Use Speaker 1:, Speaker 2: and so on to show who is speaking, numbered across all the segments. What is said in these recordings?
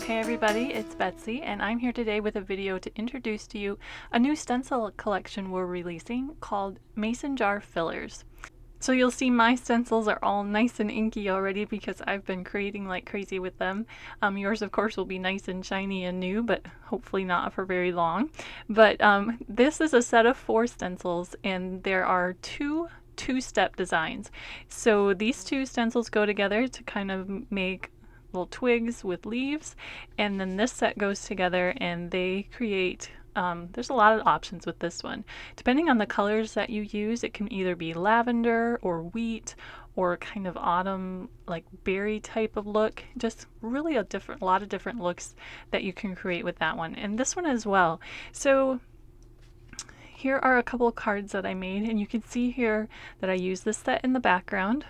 Speaker 1: Hey everybody, it's Betsy and I'm here today with a video to introduce to you a new stencil collection we're releasing called Mason Jar Fillers. So you'll see my stencils are all nice and inky already because I've been creating like crazy with them. Yours of course will be nice and shiny and new, but hopefully not for very long. But this is a set of 4 stencils and there are two-step designs. So these 2 stencils go together to kind of make little twigs with leaves, and then this set goes together and they create there's a lot of options with this one. Depending on the colors that you use, it can either be lavender or wheat or kind of autumn like berry type of look. Just really a lot of different looks that you can create with that one, and this one as well. So here are a couple of cards that I made, and you can see here that I use this set in the background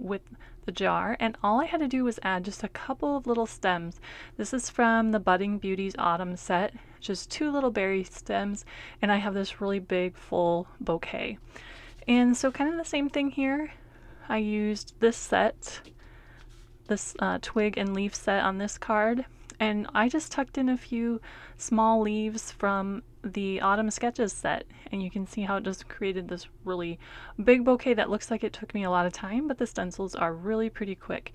Speaker 1: with the jar, and all I had to do was add just a couple of little stems. This is from the Budding Beauties Autumn set, just 2 little berry stems, and I have this really big full bouquet. And so kind of the same thing here. I used this set, this twig and leaf set on this card, and I just tucked in a few small leaves from the Autumn Sketches set, and you can see how it just created this really big bouquet that looks like it took me a lot of time, but the stencils are really pretty quick.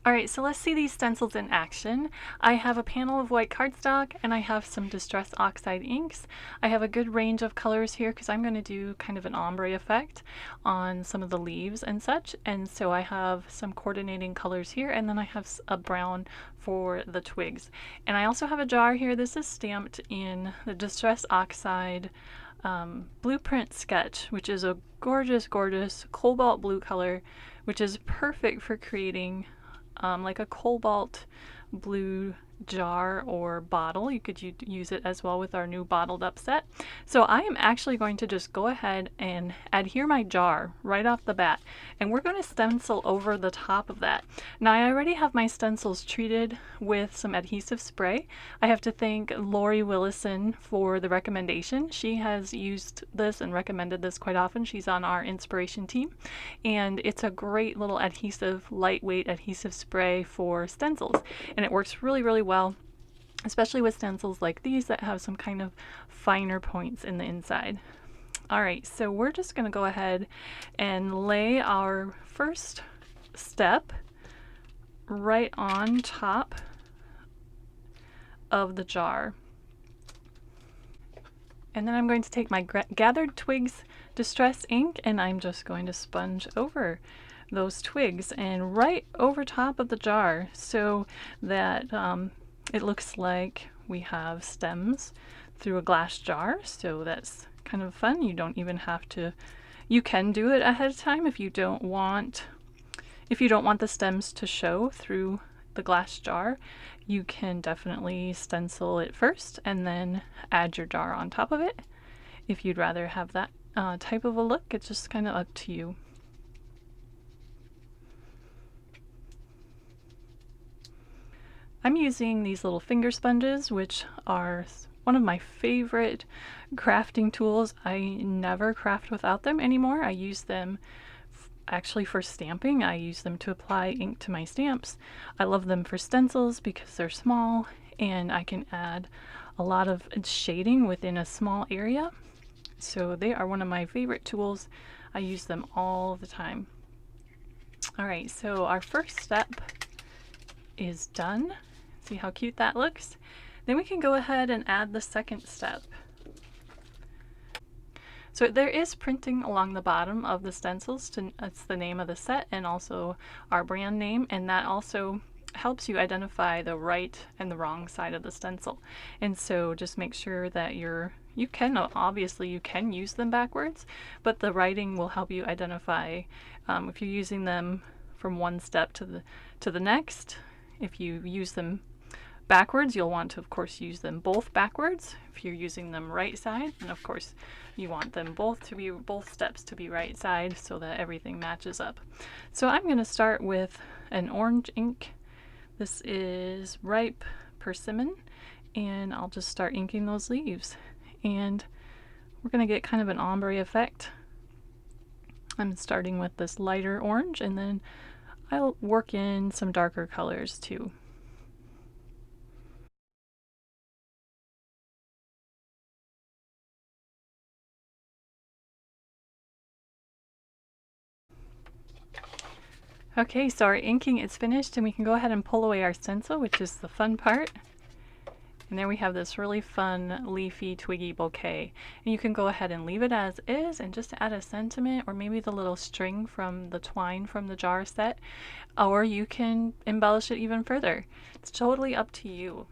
Speaker 1: Alright, so let's see these stencils in action. I have a panel of white cardstock and I have some Distress Oxide inks. I have a good range of colors here because I'm going to do kind of an ombre effect on some of the leaves and such, and so I have some coordinating colors here, and then I have a brown for the twigs. And I also have a jar here. This is stamped in the Distress Oxide Blueprint Sketch, which is a gorgeous cobalt blue color, which is perfect for creating like a cobalt blue jar or bottle. You could use it as well with our new bottled up set. So I am actually going to just go ahead and adhere my jar right off the bat, and we're going to stencil over the top of that. Now I already have my stencils treated with some adhesive spray. I have to thank Lori Willison for the recommendation. She has used this and recommended this quite often. She's on our inspiration team, and it's a great little adhesive, lightweight adhesive spray for stencils, and it works really well, especially with stencils like these that have some kind of finer points in the inside. Alright, so we're just going to go ahead and lay our first step right on top of the jar. And then I'm going to take my Gathered Twigs Distress ink and I'm just going to sponge over those twigs and right over top of the jar so that it looks like we have stems through a glass jar. So that's kind of fun. You don't even have to, you can do it ahead of time if you don't want the stems to show through the glass jar. You can definitely stencil it first and then add your jar on top of it. If you'd rather have that type of a look, it's just kind of up to you. I'm using these little finger sponges, which are one of my favorite crafting tools. I never craft without them anymore. I use them actually for stamping. I use them to apply ink to my stamps. I love them for stencils because they're small and I can add a lot of shading within a small area. So they are one of my favorite tools. I use them all the time. Alright, so our first step is done. See how cute that looks? Then we can go ahead and add the second step. So there is printing along the bottom of the stencils. It's the name of the set and also our brand name, and that also helps you identify the right and the wrong side of the stencil. And so just make sure that you can use them backwards, but the writing will help you identify if you're using them from one step to the next. If you use them backwards, you'll want to of course use them both backwards. If you're using them right side, then of course you want them both steps to be right side so that everything matches up. So I'm going to start with an orange ink. This is Ripe Persimmon, and I'll just start inking those leaves, and we're going to get kind of an ombre effect. I'm starting with this lighter orange, and then I'll work in some darker colors too. Okay, so our inking is finished and we can go ahead and pull away our stencil, which is the fun part. And there we have this really fun leafy twiggy bouquet. And you can go ahead and leave it as is and just add a sentiment or maybe the little string from the twine from the jar set, or you can embellish it even further. It's totally up to you.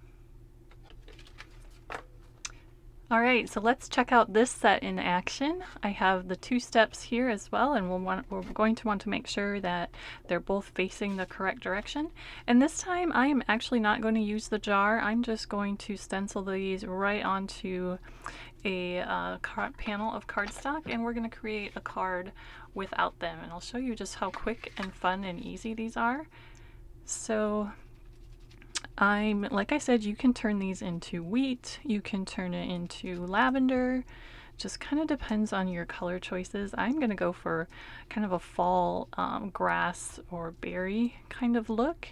Speaker 1: Alright, so let's check out this set in action. I have the 2 steps here as well, and we're going to want to make sure that they're both facing the correct direction. And this time I am actually not going to use the jar. I'm just going to stencil these right onto a panel of cardstock, and we're going to create a card without them. And I'll show you just how quick and fun and easy these are. So like I said, you can turn these into wheat, you can turn it into lavender, just kind of depends on your color choices. I'm going to go for kind of a fall grass or berry kind of look.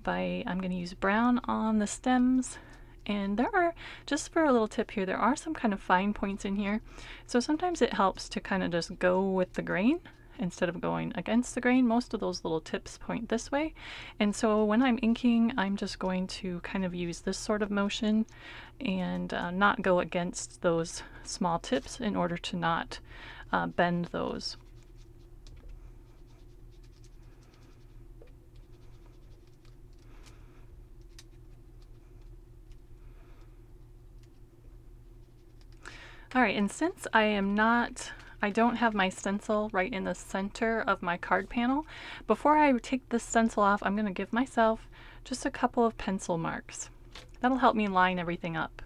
Speaker 1: I'm going to use brown on the stems, and there are, just for a little tip here, there are some kind of fine points in here, so sometimes it helps to kind of just go with the grain instead of going against the grain. Most of those little tips point this way, and so when I'm inking, I'm just going to kind of use this sort of motion and not go against those small tips in order to not bend those. Alright, and since I don't have my stencil right in the center of my card panel, before I take the stencil off, I'm going to give myself just a couple of pencil marks. That'll help me line everything up.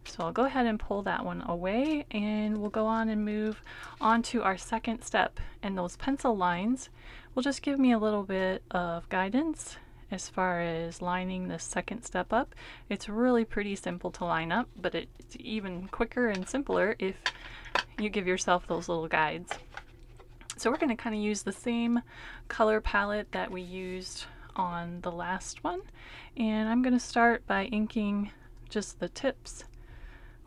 Speaker 1: So I'll go ahead and pull that one away, and we'll go on and move on to our second step. And those pencil lines will just give me a little bit of guidance as far as lining this second step up. It's really pretty simple to line up, but it's even quicker and simpler if you give yourself those little guides. So we're going to kind of use the same color palette that we used on the last one, and I'm going to start by inking just the tips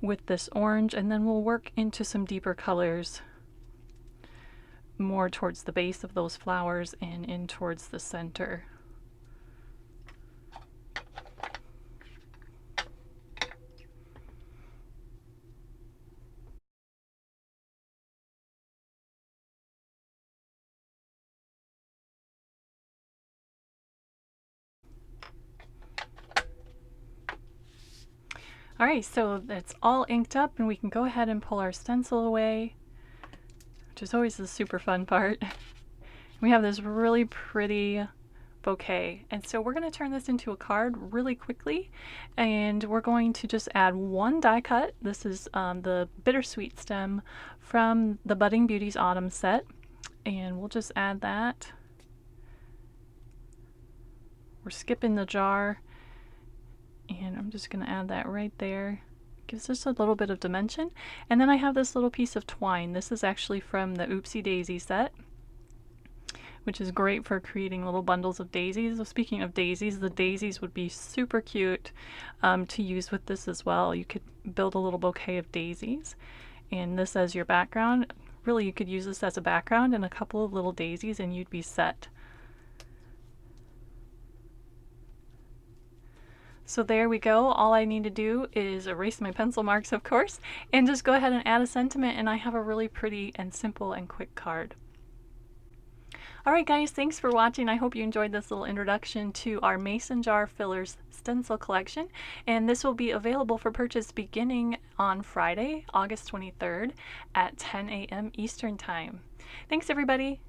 Speaker 1: with this orange, and then we'll work into some deeper colors more towards the base of those flowers and in towards the center. Alright, so that's all inked up, and we can go ahead and pull our stencil away, which is always the super fun part. We have this really pretty bouquet, and so we're going to turn this into a card really quickly, and we're going to just add one die cut. This is the bittersweet stem from the Budding Beauties Autumn set, and we'll just add that. We're skipping the jar, and I'm just going to add that right there. Gives us a little bit of dimension. And then I have this little piece of twine. This is actually from the Oopsie Daisy set, which is great for creating little bundles of daisies. So speaking of daisies, the daisies would be super cute to use with this as well. You could build a little bouquet of daisies, and this as your background. Really, you could use this as a background and a couple of little daisies, and you'd be set. So there we go. All I need to do is erase my pencil marks, of course, and just go ahead and add a sentiment, and I have a really pretty and simple and quick card. Alright guys, thanks for watching. I hope you enjoyed this little introduction to our Mason Jar Fillers stencil collection, and this will be available for purchase beginning on Friday, August 23rd at 10 a.m. Eastern Time. Thanks everybody!